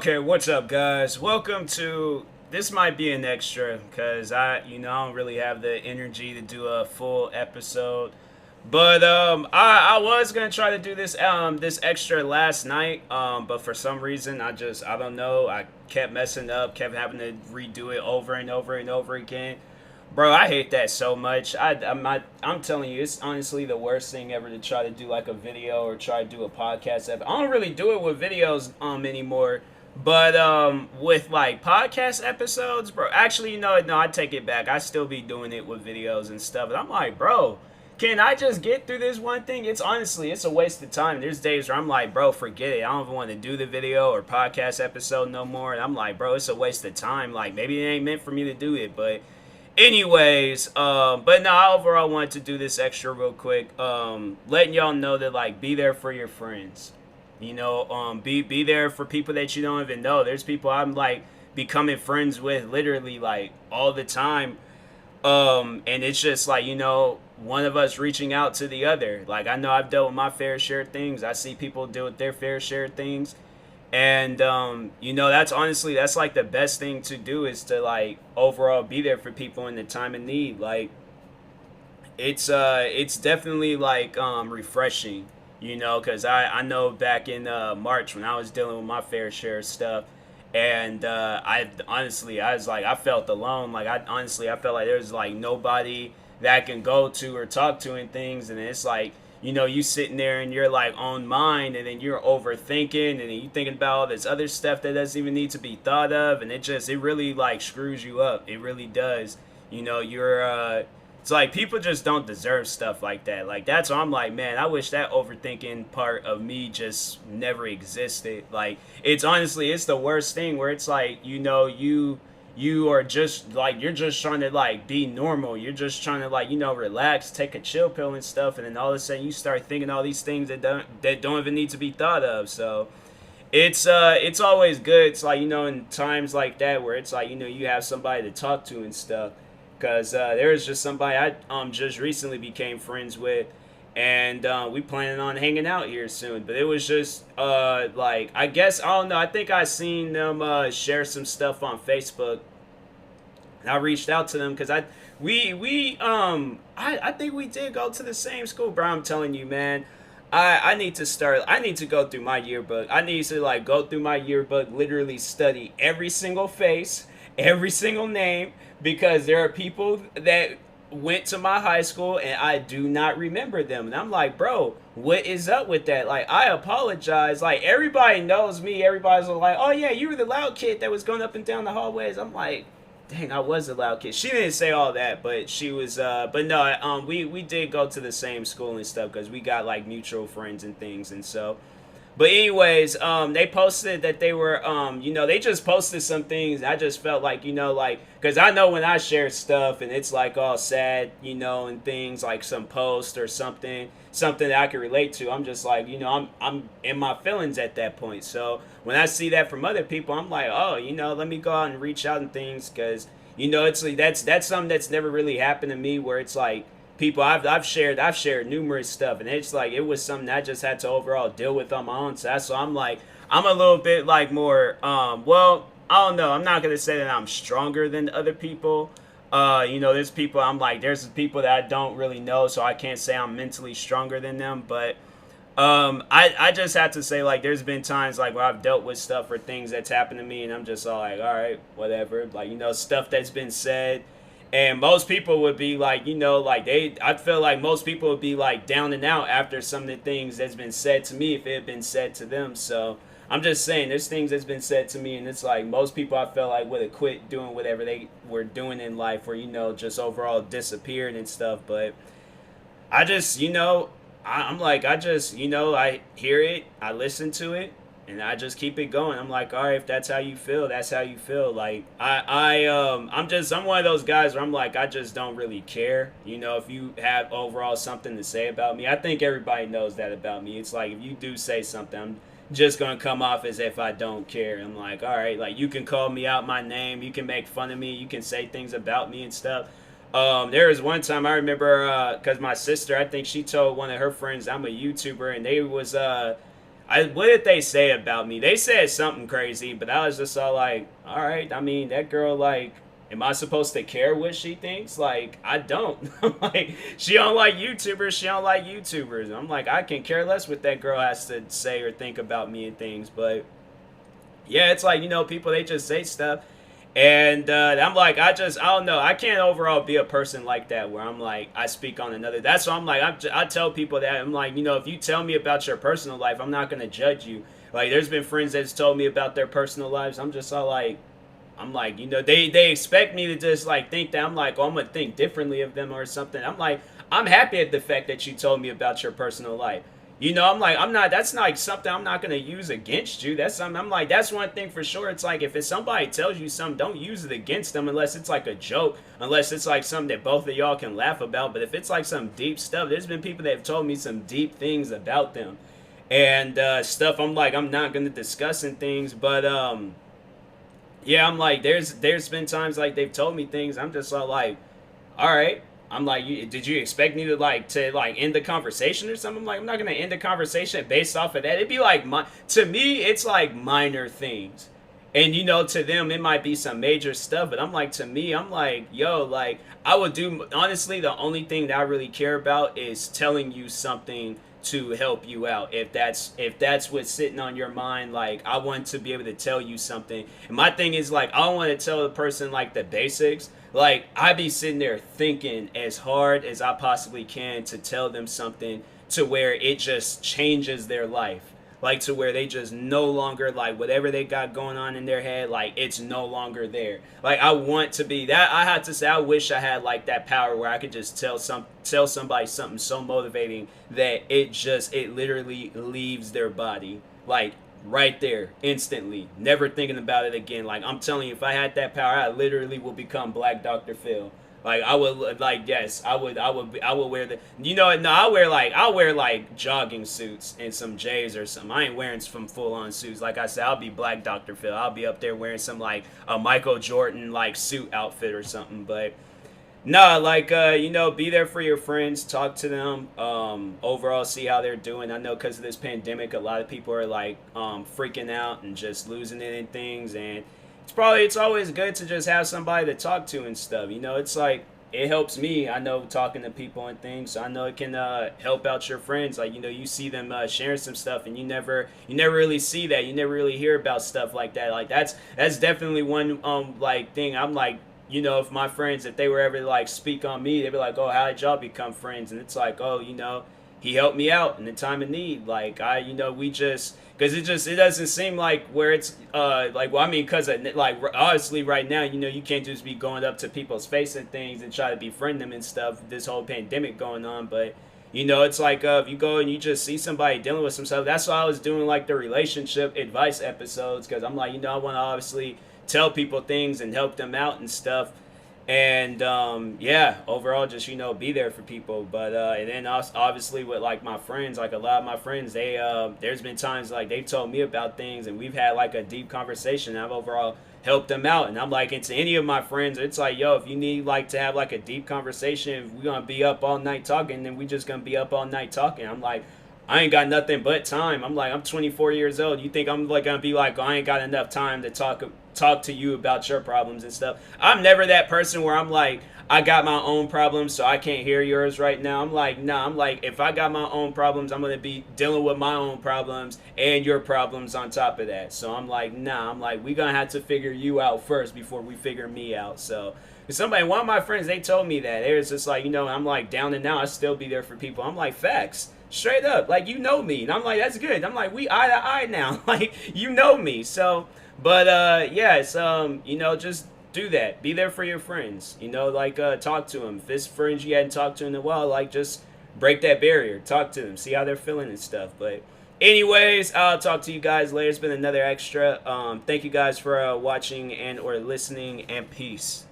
Okay, what's up, guys? Welcome to this. Might be an extra because I don't really have the energy to do a full episode. But I was gonna try to do this extra last night. But for some reason, I don't know. I kept messing up, kept having to redo it over and over and over again. Bro, I hate that so much. I'm telling you, it's honestly the worst thing ever to try to do like a video or try to do a podcast. I don't really do it with videos anymore, but with like podcast episodes, bro. Actually, no, I take it back. I still be doing it with videos and stuff. And I'm like, bro, can I just get through this one thing? It's a waste of time. There's days where I'm like, bro, forget it. I don't even want to do the video or podcast episode no more. And I'm like, bro, it's a waste of time. Like maybe it ain't meant for me to do it, but anyways, but no, I overall wanted to do this extra real quick. Letting y'all know that like be there for your friends. Be there for people that you don't even know. There's people I'm like becoming friends with literally like all the time. And it's just like, one of us reaching out to the other. Like I know I've dealt with my fair share of things. I see people deal with their fair share of things. And that's like the best thing to do is to like overall be there for people in the time of need. Like it's definitely like refreshing, because I know back in March when I was dealing with my fair share of stuff, and I was like I felt alone. Like I felt like there's like nobody that I can go to or talk to and things, and it's like you sitting there and you're like on mind, and then you're overthinking, and then you thinking about all this other stuff that doesn't even need to be thought of, and it really like screws you up. It really does. It's like people just don't deserve stuff like that. Like that's why I'm like, man, I wish that overthinking part of me just never existed. Like it's the worst thing where it's like, you are just like you're just trying to like be normal. You're just trying to like relax, take a chill pill and stuff, and then all of a sudden you start thinking all these things that don't even need to be thought of. So it's always good. It's like in times like that where it's like you have somebody to talk to and stuff. Because there was just somebody I just recently became friends with, and we planning on hanging out here soon. But it was just like I guess I don't know. I think I seen them share some stuff on Facebook, and I reached out to them because I think we did go to the same school, bro. I'm telling you, man. I need to start. I need to go through my yearbook. I need to like go through my yearbook, literally study every single face, every single name, because there are people that went to my high school and I do not remember them. And I'm like, bro, what is up with that? Like, I apologize. Like, everybody knows me. Everybody's like, oh, yeah, you were the loud kid that was going up and down the hallways. I'm like, dang, I was a loud kid. She didn't say all that, but she was, but no, we did go to the same school and stuff because we got, like, mutual friends and things. And so, but anyways, they posted that they were, they just posted some things. I just felt like, because I know when I share stuff and it's like all sad, and things like some post or something that I can relate to. I'm just like, I'm in my feelings at that point. So when I see that from other people, I'm like, oh, let me go out and reach out and things, because it's like that's something that's never really happened to me, where it's like people I've shared numerous stuff, and it's like it was something I just had to overall deal with on my own. So I'm like I'm a little bit like more well, I don't know, I'm not gonna say that I'm stronger than other people. There's people there's people that I don't really know, so I can't say I'm mentally stronger than them. But I just have to say, like, there's been times like where I've dealt with stuff or things that's happened to me, and I'm just all like, all right, whatever. Like, stuff that's been said, and most people would be like, I feel like most people would be like down and out after some of the things that's been said to me if it had been said to them. So I'm just saying, there's things that's been said to me, and it's like most people I feel like would have quit doing whatever they were doing in life, or just overall disappeared and stuff. But I just, I'm like, I just, I hear it, I listen to it, and I just keep it going. I'm like, all right, if that's how you feel, that's how you feel. Like, I'm one of those guys where I'm like, I just don't really care. If you have overall something to say about me, I think everybody knows that about me. It's like, if you do say something, I'm just gonna come off as if I don't care. I'm like, all right, like, you can call me out my name, you can make fun of me, you can say things about me and stuff. There was one time I remember, because my sister, I think she told one of her friends I'm a YouTuber, and they was what did they say about me? They said something crazy, but I was just all like, all right. I mean, that girl, like, am I supposed to care what she thinks? Like, I don't. I'm like, she don't like YouTubers. She don't like YouTubers. I'm like, I can care less what that girl has to say or think about me and things. But yeah, it's like, people, they just say stuff. And I'm like, I don't know. I can't overall be a person like that where I'm like, I speak on another. That's why I'm like, I tell people that. I'm like, if you tell me about your personal life, I'm not going to judge you. Like, there's been friends that's told me about their personal lives. I'm just all like, they expect me to just like think that I'm like, oh, I'm going to think differently of them or something. I'm like, I'm happy at the fact that you told me about your personal life. I'm like, that's not like something I'm not going to use against you. That's something, I'm like, that's one thing for sure. It's like, if somebody tells you something, don't use it against them unless it's like a joke, unless it's like something that both of y'all can laugh about. But if it's like some deep stuff, there's been people that have told me some deep things about them and stuff. I'm like, I'm not going to discuss and things, but yeah, I'm like, there's been times like they've told me things. I'm just like, all right. I'm like, did you expect me to end the conversation or something? I'm like, I'm not gonna end the conversation based off of that. It'd be like, to me, it's like minor things, and to them it might be some major stuff. But I'm like, to me, I'm like, yo, like I would do. Honestly, the only thing that I really care about is telling you something to help you out. If that's what's sitting on your mind, like I want to be able to tell you something. And my thing is like, I don't want to tell the person like the basics. Like, I be sitting there thinking as hard as I possibly can to tell them something to where it just changes their life. Like, to where they just no longer, like, whatever they got going on in their head, like, it's no longer there. Like, I want to be that. I have to say, I wish I had, like, that power where I could just tell somebody something so motivating that it literally leaves their body. Like, right there, instantly, never thinking about it again. Like, I'm telling you, if I had that power, I literally will become Black Dr. Phil. Like, I would, like, yes, I would wear the, no, I'll wear like jogging suits and some J's or something. I ain't wearing some full on suits. Like I said, I'll be Black Dr. Phil. I'll be up there wearing some like a Michael Jordan like suit outfit or something. But no, like, be there for your friends, talk to them, overall see how they're doing. I know because of this pandemic, a lot of people are like freaking out and just losing it and things, and it's always good to just have somebody to talk to and stuff. It's like, it helps me, I know, talking to people and things. So I know it can help out your friends. Like, you see them sharing some stuff, and you never really see that. You never really hear about stuff like that. Like, that's definitely one like thing. I'm like, if my friends, if they were ever like speak on me, they'd be like, oh, how did y'all become friends? And it's like, oh, he helped me out in the time of need. Like, we just, because it doesn't seem like where it's like, well, I mean, because like obviously right now, you can't just be going up to people's face and things and try to befriend them and stuff, this whole pandemic going on. But it's like, if you go and you just see somebody dealing with some stuff. That's why I was doing like the relationship advice episodes, because I'm like, I want to obviously tell people things and help them out and stuff. And yeah, overall, just be there for people. But and then obviously with like my friends, like a lot of my friends, they there's been times like they've told me about things, and we've had like a deep conversation. I've overall helped them out, and I'm like, into any of my friends, it's like, yo, if you need like to have like a deep conversation, if we're gonna be up all night talking, then we just gonna be up all night talking. I'm like, I ain't got nothing but time. I'm like, I'm 24 years old. You think I'm like gonna be like, oh, I ain't got enough time to talk to you about your problems and stuff? I'm never that person where I'm like, I got my own problems, so I can't hear yours right now. I'm like, nah. I'm like, if I got my own problems, I'm gonna be dealing with my own problems and your problems on top of that. So I'm like, nah. I'm like, we gonna have to figure you out first before we figure me out. So one of my friends, they told me that. They was just like, I'm like, down and out, I still be there for people. I'm like, facts. Straight up, like, me. And I'm like, that's good. I'm like, we eye to eye now. Like, me. So, but yeah, it's just do that. Be there for your friends. Like, talk to them. If it's friends you hadn't talked to in a while, like, just break that barrier. Talk to them. See how they're feeling and stuff. But anyways, I'll talk to you guys later. It's been another extra. Thank you guys for watching and or listening, and peace.